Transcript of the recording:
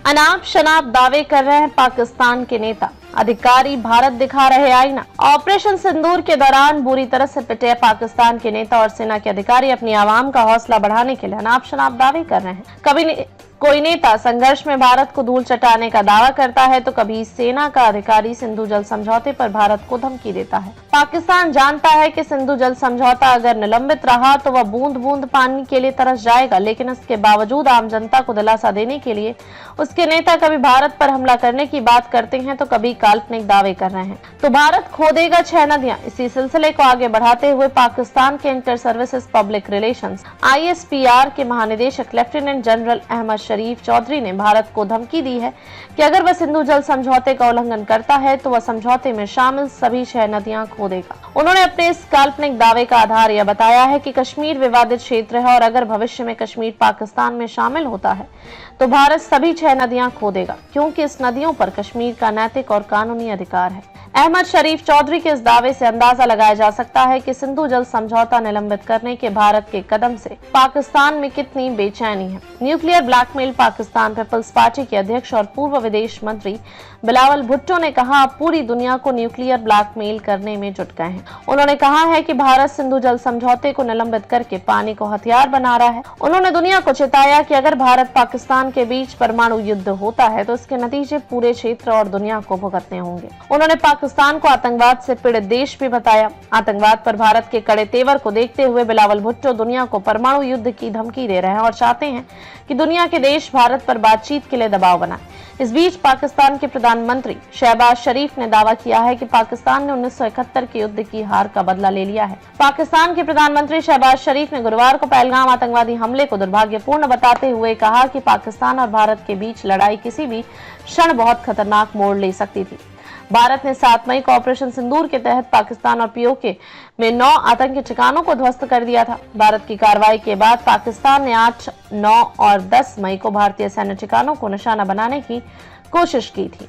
अनाप शनाप दावे कर रहे हैं पाकिस्तान के नेता, अधिकारी भारत दिखा रहे आईना। ऑपरेशन सिंदूर के दौरान बुरी तरह से पिटे पाकिस्तान के नेता और सेना के अधिकारी अपनी आवाम का हौसला बढ़ाने के लिए अनाप शनाप दावे कर रहे हैं। कभी कोई नेता संघर्ष में भारत को धूल चटाने का दावा करता है तो कभी सेना का अधिकारी सिंधु जल समझौते पर भारत को धमकी देता है। पाकिस्तान जानता है कि सिंधु जल समझौता अगर निलंबित रहा तो वह बूंद बूंद पानी के लिए तरस जाएगा, लेकिन इसके बावजूद आम जनता को दिलासा देने के लिए उसके नेता कभी भारत पर हमला करने की बात करते हैं तो कभी काल्पनिक दावे कर रहे हैं। तो भारत खो देगा 6 नदियां। इसी सिलसिले को आगे बढ़ाते हुए पाकिस्तान के inter services public relations ISPR के महानिदेशक लेफ्टिनेंट जनरल अहमद शरीफ चौधरी ने भारत को धमकी दी है कि अगर वह सिंधु जल समझौते का उल्लंघन करता है तो वह समझौते में शामिल सभी 6 नदियां खो देगा। उन्होंने अपने इस काल्पनिक दावे का आधार यह बताया है कि कश्मीर विवादित क्षेत्र है और अगर भविष्य में कश्मीर पाकिस्तान में शामिल होता है तो भारत सभी 6 नदियां खो देगा, क्योंकि इस नदियों पर कश्मीर का नैतिक और कानूनी अधिकार है। अहमद शरीफ चौधरी के इस दावे से अंदाजा लगाया जा सकता है कि सिंधु जल समझौता निलंबित करने के भारत के कदम से पाकिस्तान में कितनी बेचैनी है। Nuclear blackmail. Pakistan peoples party के अध्यक्ष और पूर्व विदेश मंत्री बिलावल भुट्टो ने कहा, अब पूरी दुनिया को न्यूक्लियर ब्लैकमेल करने में जुट गए हैं। उन्होंने कहा है कि भारत सिंधु जल समझौते को निलंबित करके पानी को हथियार बना रहा है। उन्होंने दुनिया को चेताया कि अगर भारत पाकिस्तान के बीच परमाणु युद्ध होता है तो इसके नतीजे पूरे क्षेत्र और दुनिया को भुगतने होंगे। उन्होंने पाकिस्तान को आतंकवाद से पीड़ित देश भी बताया। आतंकवाद पर भारत के कड़े तेवर को देखते हुए बिलावल भुट्टो दुनिया को परमाणु युद्ध की धमकी दे रहे हैं और चाहते हैं कि दुनिया के देश भारत पर बातचीत के लिए दबाव बनाए। इस बीच पाकिस्तान के प्रधानमंत्री शहबाज शरीफ ने दावा किया है कि पाकिस्तान ने 1971 के युद्ध की हार का बदला ले लिया है। पाकिस्तान के प्रधानमंत्री शहबाज शरीफ ने गुरुवार को पहलगाम आतंकवादी हमले को दुर्भाग्यपूर्ण बताते हुए कहा कि पाकिस्तान और भारत के बीच लड़ाई किसी भी क्षण बहुत खतरनाक मोड़ ले सकती थी। भारत ने 7 मई को ऑपरेशन सिंदूर के तहत पाकिस्तान और POK में 9 आतंकी ठिकानों को ध्वस्त कर दिया था। भारत की कार्रवाई के बाद पाकिस्तान ने 8, 9 और 10 मई को भारतीय सैन्य ठिकानों को निशाना बनाने की कोशिश की थी।